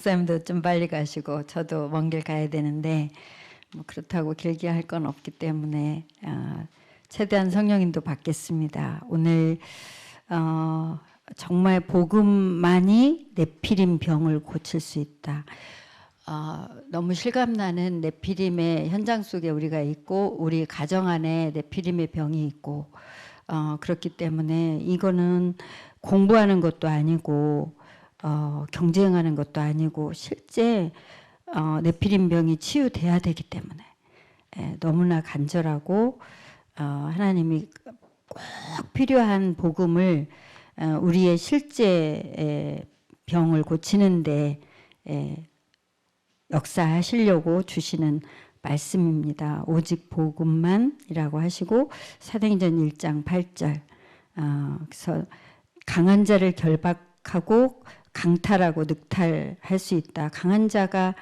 목사님도 좀 빨리 가시고 저도 먼 길 가야 되는데 뭐 그렇다고 길게 할 건 없기 때문에 최대한 성령님도 받겠습니다. 오늘 정말 복음만이 네피림 병을 고칠 수 있다. 너무 실감나는 네피림의 현장 속에 우리가 있고 우리 가정 안에 네피림의 병이 있고 그렇기 때문에 이거는 공부하는 것도 아니고 경쟁하는 것도 아니고 실제 네피림 병이 치유돼야 되기 때문에 너무나 간절하고 하나님이 꼭 필요한 복음을 우리의 실제 병을 고치는데 역사하시려고 주시는 말씀입니다. 오직 복음만이라고 하시고 사도행전 1장 8절 그래서 강한 자를 결박하고 강탈하고 늑탈할 수 있다. 강한 자가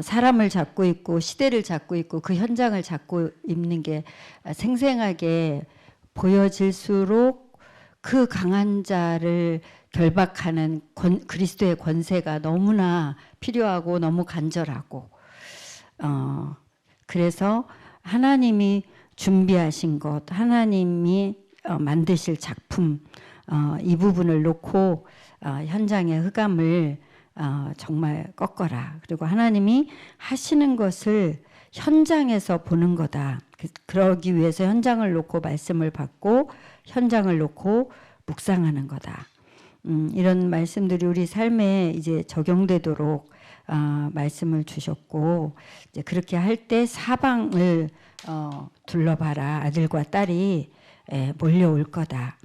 사람을 잡고 있고 시대를 잡고 있고 그 현장을 잡고 있는 게 생생하게 보여질수록 그 강한 자를 결박하는 그리스도의 권세가 너무나 필요하고 너무 간절하고 그래서 하나님이 준비하신 것, 하나님이 만드실 작품 이 부분을 놓고 현장의 흑암을 정말 꺾어라. 그리고 하나님이 하시는 것을 현장에서 보는 거다. 그러기 위해서 현장을 놓고 말씀을 받고 현장을 놓고 묵상하는 거다. 이런 말씀들이 우리 삶에 이제 적용되도록 말씀을 주셨고 이제 그렇게 할 때 사방을 둘러봐라. 아들과 딸이 몰려올 거다.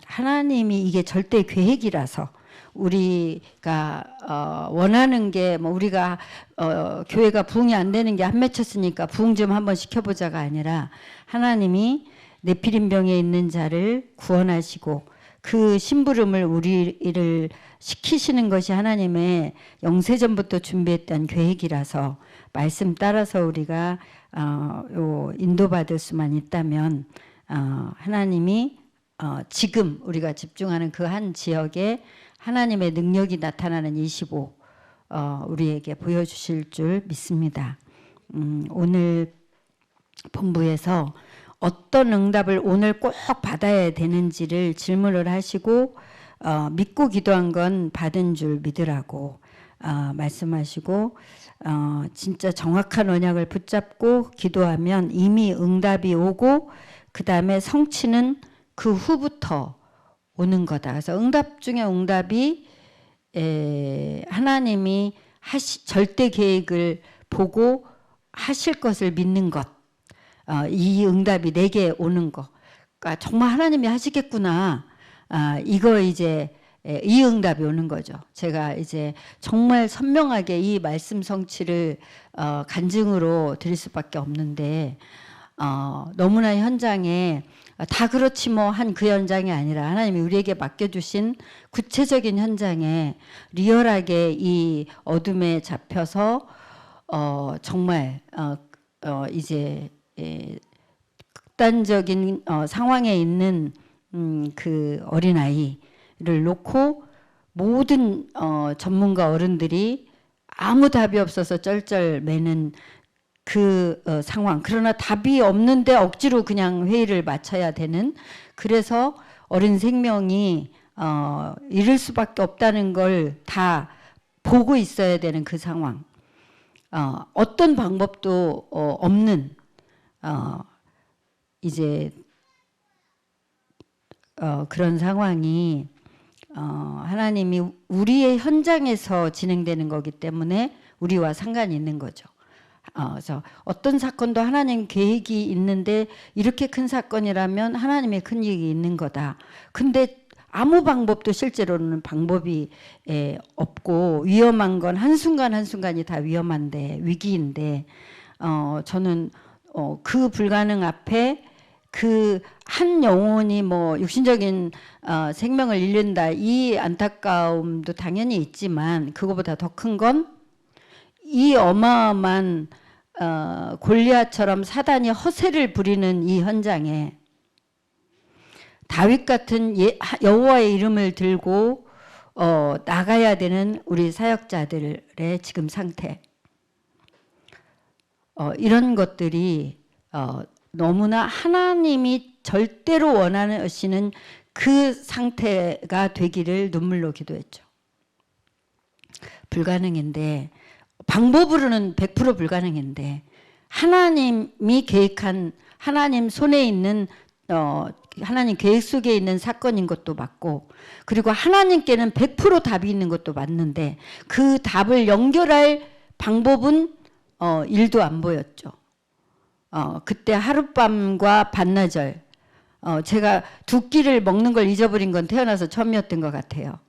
하나님이 이게 절대 계획이라서 우리가 원하는 게 뭐 우리가 교회가 부흥이 안 되는 게 한 맺혔으니까 부흥 좀 한번 시켜보자가 아니라 하나님이 네피림 병에 있는 자를 구원하시고 그 심부름을 우리를 시키시는 것이 하나님의 영세전부터 준비했던 계획이라서 말씀 따라서 우리가 인도받을 수만 있다면 하나님이 지금 우리가 집중하는 그 한 지역에 하나님의 능력이 나타나는 25 우리에게 보여주실 줄 믿습니다. 오늘 본부에서 어떤 응답을 오늘 꼭 받아야 되는지를 질문을 하시고 믿고 기도한 건 받은 줄 믿으라고 말씀하시고 진짜 정확한 언약을 붙잡고 기도하면 이미 응답이 오고 그 다음에 성취는 그 후부터 오는 거다. 그래서 응답 중에 응답이 하나님이 절대 계획을 보고 하실 것을 믿는 것. 이 응답이 내게 오는 거. 그러니까 정말 하나님이 하시겠구나. 이거 이제 이 응답이 오는 거죠. 제가 이제 정말 선명하게 이 말씀 성취를 간증으로 드릴 수밖에 없는데 너무나 현장에 다 그렇지 뭐 한 그 현장이 아니라 하나님이 우리에게 맡겨주신 구체적인 현장에 리얼하게 이 어둠에 잡혀서 정말 이제 극단적인 상황에 있는 그 어린아이를 놓고 모든 전문가 어른들이 아무 답이 없어서 쩔쩔매는 그 상황. 그러나 답이 없는데 억지로 그냥 회의를 마쳐야 되는 그래서 어린 생명이 잃을 수밖에 없다는 걸 다 보고 있어야 되는 그 상황. 어떤 방법도 없는 이제 그런 상황이 하나님이 우리의 현장에서 진행되는 거기 때문에 우리와 상관이 있는 거죠. 그래서 어떤 사건도 하나님 계획이 있는데 이렇게 큰 사건이라면 하나님의 큰 계획이 있는 거다. 근데 아무 방법도 실제로는 방법이 없고 위험한 건 한순간 한순간이 다 위험한데 위기인데 저는 그 불가능 앞에 그 한 영혼이 뭐 육신적인 생명을 잃는다 이 안타까움도 당연히 있지만 그거보다 더 큰 건 이 어마어마한 골리앗처럼 사단이 허세를 부리는 이 현장에 다윗 같은 여호와의 이름을 들고 나가야 되는 우리 사역자들의 지금 상태, 이런 것들이 너무나 하나님이 절대로 원하시는 그 상태가 되기를 눈물로 기도했죠. 불가능인데, 방법으로는 100% 불가능인데, 하나님이 계획한, 하나님 손에 있는 하나님 계획 속에 있는 사건인 것도 맞고, 그리고 하나님께는 100% 답이 있는 것도 맞는데, 그 답을 연결할 방법은 일도 안 보였죠. 그때 하룻밤과 반나절, 제가 두 끼를 먹는 걸 잊어버린 건 태어나서 처음이었던 것 같아요.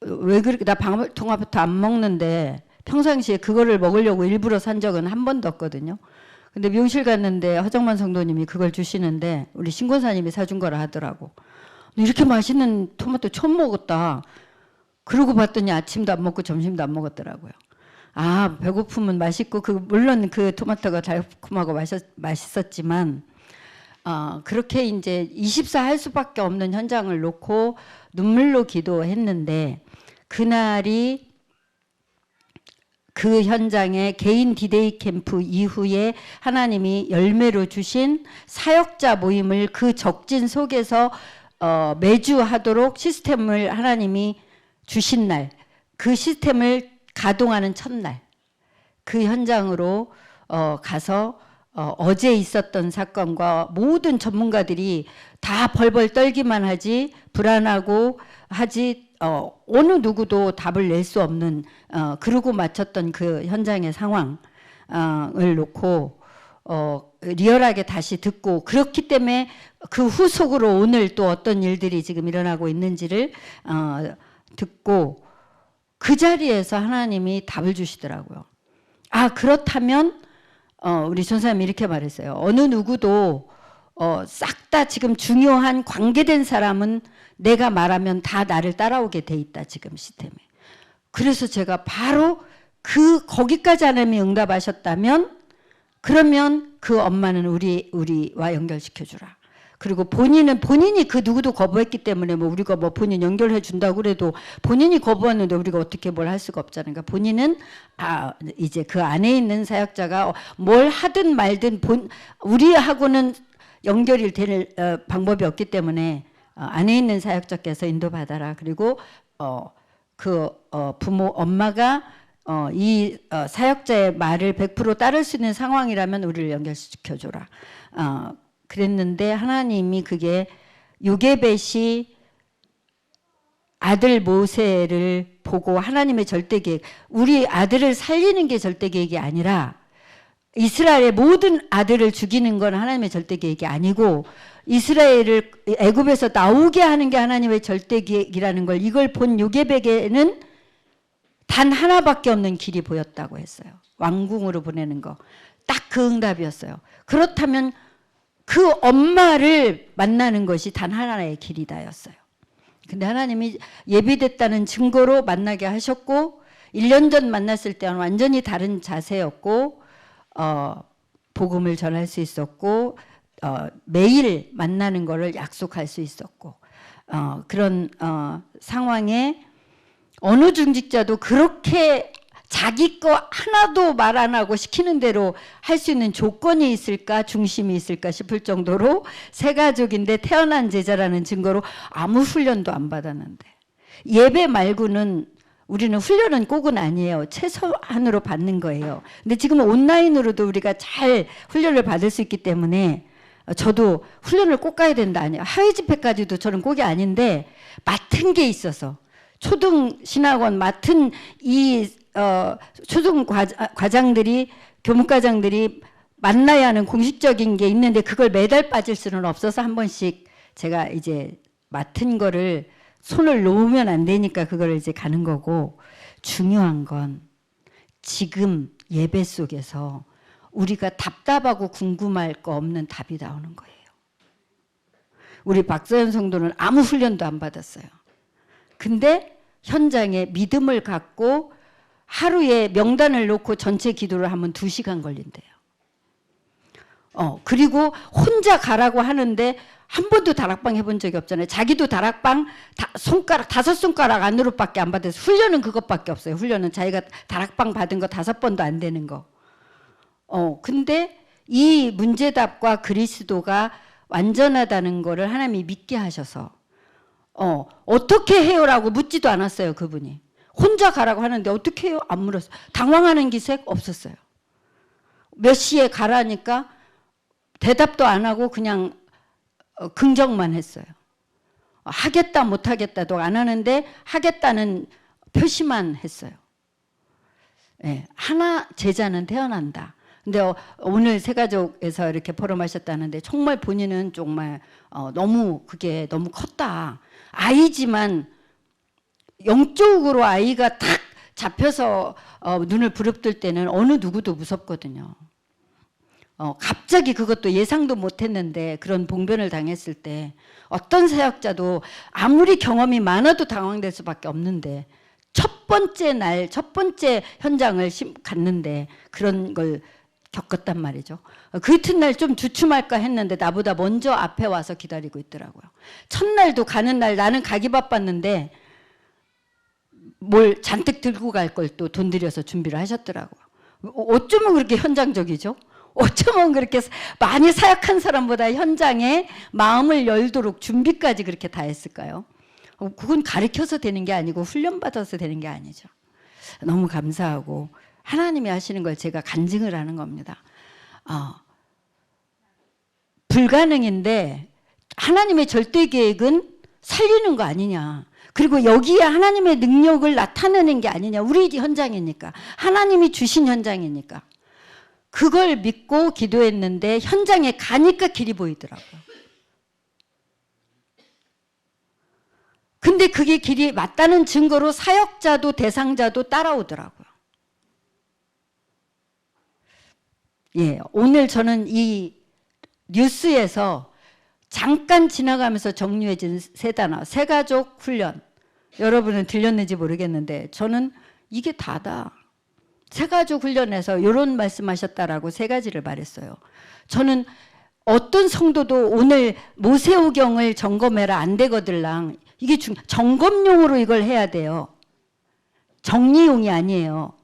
왜 그렇게, 나 방울통화부터 안 먹는데 평상시에 그거를 먹으려고 일부러 산 적은 한 번도 없거든요. 근데 미용실 갔는데 허정만 성도님이 그걸 주시는데 우리 신권사님이 사준 거라 하더라고. 이렇게 맛있는 토마토 처음 먹었다. 그러고 봤더니 아침도 안 먹고 점심도 안 먹었더라고요. 아, 배고프면 맛있고, 물론 그 토마토가 달콤하고 맛있었지만, 그렇게 이제 24 할 수밖에 없는 현장을 놓고 눈물로 기도했는데, 그날이 그 현장에 개인 디데이 캠프 이후에 하나님이 열매로 주신 사역자 모임을 그 적진 속에서 매주 하도록 시스템을 하나님이 주신 날, 그 시스템을 가동하는 첫날, 그 현장으로 가서 어제 있었던 사건과 모든 전문가들이 다 벌벌 떨기만 하지, 불안하고 하지, 어느 누구도 답을 낼 수 없는, 그러고 마쳤던 그 현장의 상황을 놓고 리얼하게 다시 듣고, 그렇기 때문에 그 후속으로 오늘 또 어떤 일들이 지금 일어나고 있는지를 듣고, 그 자리에서 하나님이 답을 주시더라고요. 아, 그렇다면 우리 전사님이 이렇게 말했어요. 어느 누구도 싹 다 지금 중요한 관계된 사람은 내가 말하면 다 나를 따라오게 돼 있다, 지금 시스템에. 그래서 제가 바로 거기까지 하나님이 응답하셨다면, 그러면 그 엄마는 우리와 연결시켜 주라. 그리고 본인이 그 누구도 거부했기 때문에 우리가 본인 연결해 준다고 그래도 본인이 거부했는데 우리가 어떻게 뭘 할 수가 없잖아요. 그러니까 본인은 이제 그 안에 있는 사역자가 뭘 하든 말든 우리하고는 연결이 될 방법이 없기 때문에 안에 있는 사역자께서 인도받아라. 그리고 부모 엄마가 이 사역자의 말을 100% 따를 수 있는 상황이라면 우리를 연결시켜줘라. 그랬는데 하나님이 그게 요게벳이 아들 모세를 보고 하나님의 절대 계획, 우리 아들을 살리는 게 절대 계획이 아니라 이스라엘의 모든 아들을 죽이는 건 하나님의 절대 계획이 아니고, 이스라엘을 애굽에서 나오게 하는 게 하나님의 절대 계획이라는 걸, 이걸 본 요게벳에게는 단 하나밖에 없는 길이 보였다고 했어요. 왕궁으로 보내는 거. 딱 그 응답이었어요. 그렇다면 그 엄마를 만나는 것이 단 하나의 길이다였어요. 근데 하나님이 예비됐다는 증거로 만나게 하셨고, 1년 전 만났을 때와는 완전히 다른 자세였고, 복음을 전할 수 있었고, 매일 만나는 것을 약속할 수 있었고, 그런 상황에 어느 중직자도 그렇게 자기 거 하나도 말 안 하고 시키는 대로 할 수 있는 조건이 있을까, 중심이 있을까 싶을 정도로 새가족인데 태어난 제자라는 증거로 아무 훈련도 안 받았는데, 예배 말고는 우리는 훈련은 꼭은 아니에요. 최소한으로 받는 거예요. 근데 지금 온라인으로도 우리가 잘 훈련을 받을 수 있기 때문에 저도 훈련을 꼭 가야 된다 아니에요. 하회 집회까지도 저는 꼭이 아닌데 맡은 게 있어서, 초등 신학원 맡은 이 초등 과장들이, 교목과장들이 만나야 하는 공식적인 게 있는데 그걸 매달 빠질 수는 없어서 한 번씩 제가 이제 맡은 거를 손을 놓으면 안 되니까 그걸 이제 가는 거고, 중요한 건 지금 예배 속에서 우리가 답답하고 궁금할 거 없는 답이 나오는 거예요. 우리 박서연 성도는 아무 훈련도 안 받았어요. 근데 현장에 믿음을 갖고 하루에 명단을 놓고 전체 기도를 하면 2시간 걸린대요. 그리고 혼자 가라고 하는데 한 번도 다락방 해본 적이 없잖아요. 자기도 다락방 손가락 5손가락 안으로밖에 안 받아서 훈련은 그것밖에 없어요. 훈련은 자기가 다락방 받은 거 5번도 안 되는 거. 근데 이 문제답과 그리스도가 완전하다는 거를 하나님이 믿게 하셔서 어떻게 해요라고 묻지도 않았어요. 그분이 혼자 가라고 하는데 어떻게 해요? 안 물었어요. 당황하는 기색 없었어요. 몇 시에 가라니까 대답도 안 하고 그냥 긍정만 했어요. 하겠다 못하겠다도 안 하는데 하겠다는 표시만 했어요. 네, 하나 제자는 태어난다. 근데 오늘 새가족에서 이렇게 포럼하셨다는데 정말 본인은 정말 너무 그게 너무 컸다. 아이지만 영적으로 아이가 탁 잡혀서 눈을 부릅뜰 때는 어느 누구도 무섭거든요. 갑자기 그것도 예상도 못했는데 그런 봉변을 당했을 때 어떤 사역자도 아무리 경험이 많아도 당황될 수밖에 없는데 첫 번째 현장을 갔는데 그런 걸 겪었단 말이죠. 그 이튿날 좀 주춤할까 했는데 나보다 먼저 앞에 와서 기다리고 있더라고요. 첫날도 가는 날 나는 가기 바빴는데 뭘 잔뜩 들고 갈 걸 또 돈 들여서 준비를 하셨더라고요. 어쩌면 그렇게 현장적이죠? 어쩌면 그렇게 많이 사역한 사람보다 현장에 마음을 열도록 준비까지 그렇게 다 했을까요? 그건 가르쳐서 되는 게 아니고 훈련받아서 되는 게 아니죠. 너무 감사하고 하나님이 하시는 걸 제가 간증을 하는 겁니다. 불가능인데 하나님의 절대 계획은 살리는 거 아니냐. 그리고 여기에 하나님의 능력을 나타내는 게 아니냐. 우리 현장이니까. 하나님이 주신 현장이니까. 그걸 믿고 기도했는데 현장에 가니까 길이 보이더라고요. 근데 그게 길이 맞다는 증거로 사역자도 대상자도 따라오더라고요. 예, 오늘 저는 이 뉴스에서 잠깐 지나가면서 정리해진 세 단어, 새가족 훈련. 여러분은 들렸는지 모르겠는데 저는 이게 다다. 새가족 훈련에서 이런 말씀하셨다라고 3가지를 말했어요. 저는 어떤 성도도 오늘 모세오경을 점검해라 안 되거들랑 이게 점검용으로 이걸 해야 돼요. 정리용이 아니에요.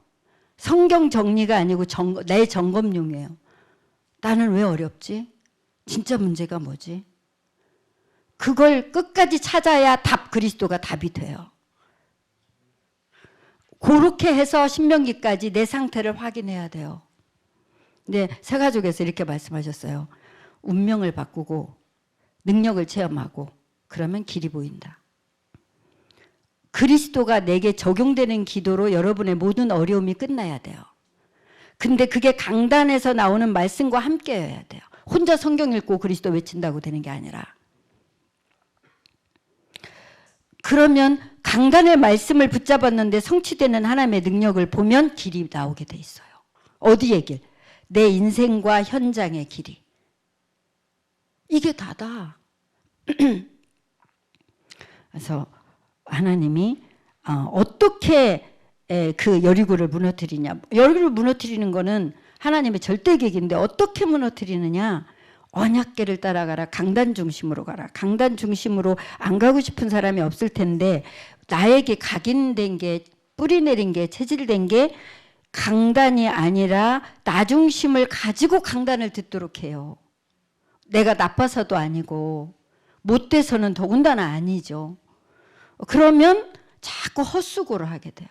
성경 정리가 아니고 내 점검용이에요. 나는 왜 어렵지? 진짜 문제가 뭐지? 그걸 끝까지 찾아야 그리스도가 답이 돼요. 그렇게 해서 신명기까지 내 상태를 확인해야 돼요. 근데 새가족에서 이렇게 말씀하셨어요. 운명을 바꾸고 능력을 체험하고 그러면 길이 보인다. 그리스도가 내게 적용되는 기도로 여러분의 모든 어려움이 끝나야 돼요. 근데 그게 강단에서 나오는 말씀과 함께여야 돼요. 혼자 성경 읽고 그리스도 외친다고 되는 게 아니라. 그러면 강단의 말씀을 붙잡았는데 성취되는 하나님의 능력을 보면 길이 나오게 돼 있어요. 어디의 길? 내 인생과 현장의 길이. 이게 다다. 그래서 하나님이 어떻게 그 여리고를 무너뜨리냐. 여리고를 무너뜨리는 거는 하나님의 절대 계획인데 어떻게 무너뜨리느냐. 언약궤를 따라가라. 강단 중심으로 가라. 강단 중심으로 안 가고 싶은 사람이 없을 텐데 나에게 각인된 게 뿌리 내린 게 체질된 게 강단이 아니라 나 중심을 가지고 강단을 듣도록 해요. 내가 나빠서도 아니고 못돼서는 더군다나 아니죠. 그러면 자꾸 헛수고를 하게 돼요.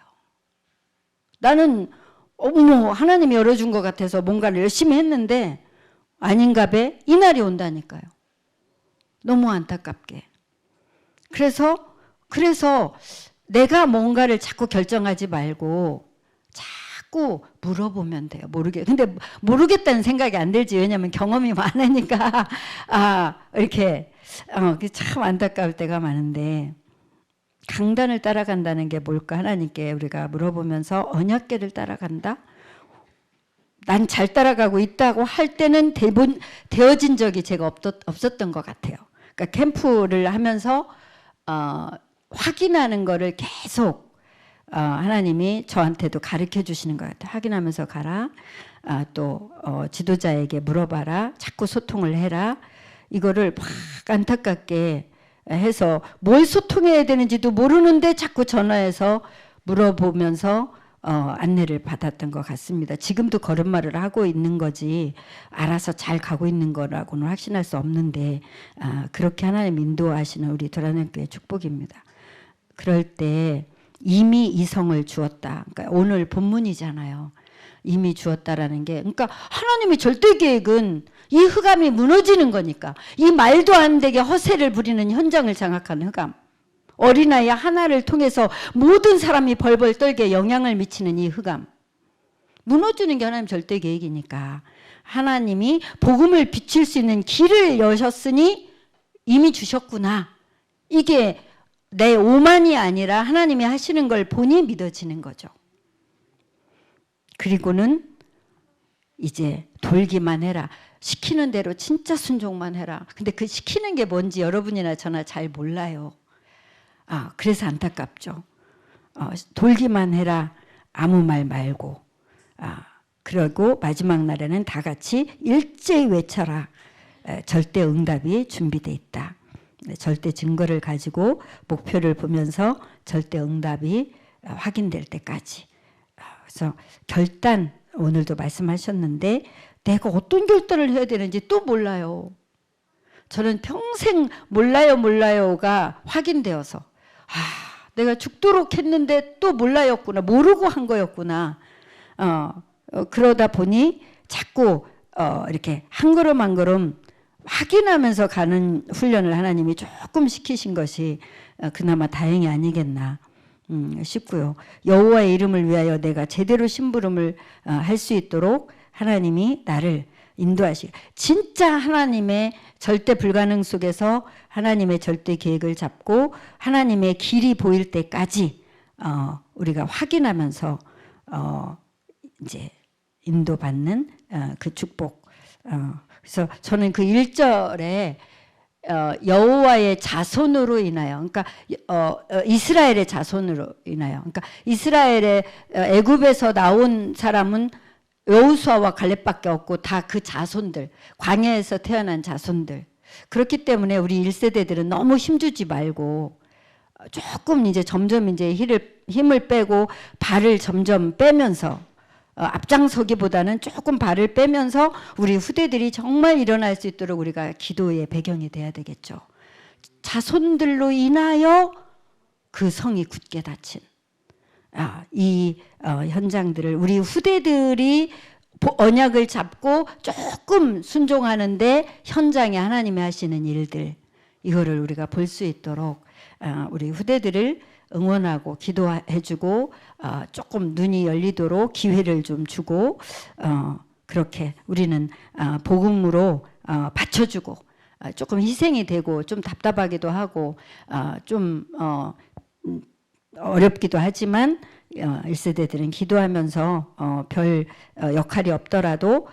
나는 하나님이 열어준 것 같아서 뭔가를 열심히 했는데 아닌가 봐. 이 날이 온다니까요. 너무 안타깝게. 그래서 내가 뭔가를 자꾸 결정하지 말고 자꾸 물어보면 돼요. 근데 모르겠다는 생각이 안 들지. 왜냐하면 경험이 많으니까 이렇게 참 안타까울 때가 많은데 강단을 따라간다는 게 뭘까? 하나님께 우리가 물어보면서 언약궤를 따라간다? 난 잘 따라가고 있다고 할 때는 되어진 적이 제가 없었던 것 같아요. 그러니까 캠프를 하면서 확인하는 거를 계속 하나님이 저한테도 가르쳐 주시는 것 같아요. 확인하면서 가라. 또 지도자에게 물어봐라. 자꾸 소통을 해라. 이거를 막 안타깝게 해서 뭘 소통해야 되는지도 모르는데 자꾸 전화해서 물어보면서 안내를 받았던 것 같습니다. 지금도 걸음마를 하고 있는 거지 알아서 잘 가고 있는 거라고는 확신할 수 없는데 그렇게 하나님 인도하시는 우리 도라nem교회 축복입니다. 그럴 때 이미 이성을 주었다. 그러니까 오늘 본문이잖아요. 이미 주었다라는 게, 그러니까 하나님의 절대 계획은 이 흑암이 무너지는 거니까, 이 말도 안 되게 허세를 부리는 현장을 장악하는 흑암, 어린아이 하나를 통해서 모든 사람이 벌벌 떨게 영향을 미치는 이 흑암, 무너지는 게 하나님 절대 계획이니까 하나님이 복음을 비칠 수 있는 길을 여셨으니 이미 주셨구나. 이게 내 오만이 아니라 하나님이 하시는 걸 보니 믿어지는 거죠. 그리고는 이제 돌기만 해라. 시키는 대로 진짜 순종만 해라. 근데 그 시키는 게 뭔지 여러분이나 저나 잘 몰라요. 그래서 안타깝죠. 돌기만 해라. 아무 말 말고. 그리고 마지막 날에는 다 같이 일제히 외쳐라. 절대 응답이 준비되어 있다. 절대 증거를 가지고 목표를 보면서 절대 응답이 확인될 때까지. 그래서 결단, 오늘도 말씀하셨는데 내가 어떤 결단을 해야 되는지 또 몰라요. 저는 평생 몰라요가 확인되어서 내가 죽도록 했는데 또 몰라였구나. 모르고 한 거였구나. 그러다 보니 자꾸 이렇게 한 걸음 한 걸음 확인하면서 가는 훈련을 하나님이 조금 시키신 것이 그나마 다행이 아니겠나 싶고요. 여호와의 이름을 위하여 내가 제대로 심부름을 할 수 있도록 하나님이 나를 인도하시고, 진짜 하나님의 절대 불가능 속에서 하나님의 절대 계획을 잡고 하나님의 길이 보일 때까지 우리가 확인하면서 이제 인도받는 그 축복. 그래서 저는 그 1절에 여호와의 자손으로 인하여, 그러니까 이스라엘의 자손으로 인하여, 그러니까 이스라엘의 애굽에서 나온 사람은 여호수아와 갈렙밖에 없고 다 그 자손들, 광야에서 태어난 자손들. 그렇기 때문에 우리 1세대들은 너무 힘주지 말고 조금 이제 점점 이제 힘을 빼고 발을 점점 빼면서 앞장서기보다는 조금 발을 빼면서 우리 후대들이 정말 일어날 수 있도록 우리가 기도의 배경이 돼야 되겠죠. 자손들로 인하여 그 성이 굳게 닫힌 이 현장들을 우리 후대들이 언약을 잡고 조금 순종하는데 현장에 하나님이 하시는 일들, 이거를 우리가 볼 수 있도록 우리 후대들을 응원하고 기도해주고 조금 눈이 열리도록 기회를 좀 주고 그렇게 우리는 복음으로 받쳐주고 조금 희생이 되고 좀 답답하기도 하고 좀 어렵기도 하지만 1세대들은 기도하면서 별 역할이 없더라도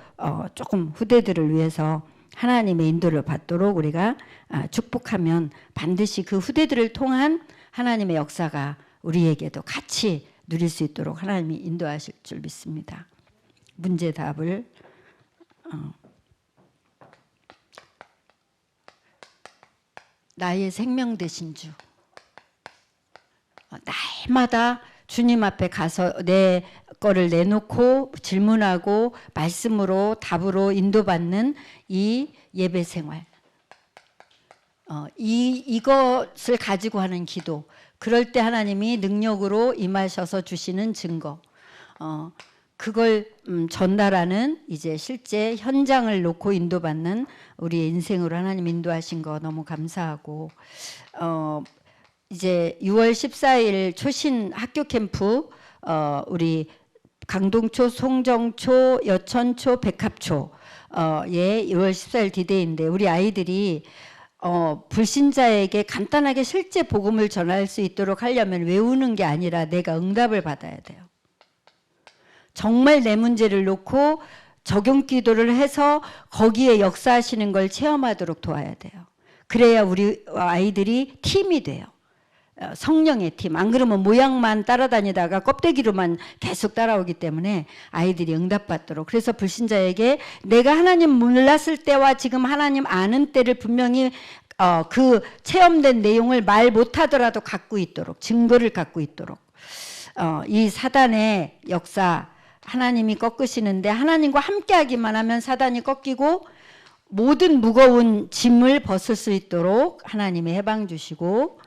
조금 후대들을 위해서 하나님의 인도를 받도록 우리가 축복하면 반드시 그 후대들을 통한 하나님의 역사가 우리에게도 같이 누릴 수 있도록 하나님이 인도하실 줄 믿습니다. 문제 답을 나의 생명 되신 주, 날마다 주님 앞에 가서 내 거를 내놓고 질문하고 말씀으로 답으로 인도받는 이 예배 생활, 이것을 가지고 하는 기도, 그럴 때 하나님이 능력으로 임하셔서 주시는 증거, 그걸 전달하는 이제 실제 현장을 놓고 인도받는 우리의 인생으로 하나님 인도하신 거 너무 감사하고, 이제 6월 14일 초신 학교 캠프 우리 강동초, 송정초, 여천초, 백합초 예, 6월 14일 디데이인데 우리 아이들이 불신자에게 간단하게 실제 복음을 전할 수 있도록 하려면 외우는 게 아니라 내가 응답을 받아야 돼요. 정말 내 문제를 놓고 적용 기도를 해서 거기에 역사하시는 걸 체험하도록 도와야 돼요. 그래야 우리 아이들이 팀이 돼요. 성령의 팀. 안 그러면 모양만 따라다니다가 껍데기로만 계속 따라오기 때문에 아이들이 응답받도록. 그래서 불신자에게 내가 하나님 몰랐을 때와 지금 하나님 아는 때를 분명히 그 체험된 내용을 말 못하더라도 갖고 있도록, 증거를 갖고 있도록. 이 사단의 역사, 하나님이 꺾으시는데 하나님과 함께하기만 하면 사단이 꺾이고 모든 무거운 짐을 벗을 수 있도록 하나님의 해방 주시고,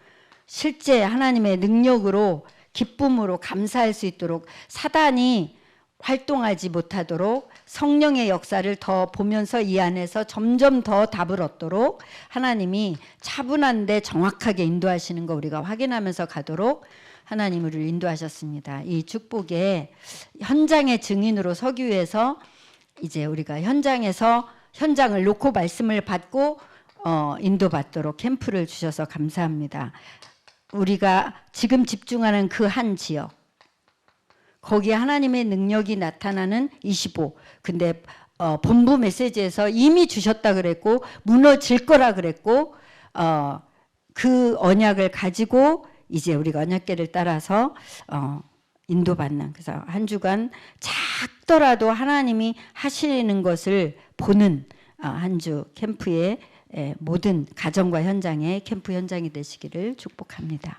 실제 하나님의 능력으로 기쁨으로 감사할 수 있도록, 사단이 활동하지 못하도록 성령의 역사를 더 보면서 이 안에서 점점 더 답을 얻도록 하나님이 차분한데 정확하게 인도하시는 거 우리가 확인하면서 가도록 하나님 우리를 인도하셨습니다. 이 축복에 현장의 증인으로 서기 위해서 이제 우리가 현장을 놓고 말씀을 받고 인도받도록 캠프를 주셔서 감사합니다. 우리가 지금 집중하는 그 한 지역, 거기에 하나님의 능력이 나타나는 25. 근데 본부 메시지에서 이미 주셨다 그랬고 무너질 거라 그랬고 그 언약을 가지고 이제 우리가 언약궤를 따라서 인도받는, 그래서 한 주간 작더라도 하나님이 하시는 것을 보는 한 주 캠프의 모든 가정과 현장의 캠프 현장이 되시기를 축복합니다.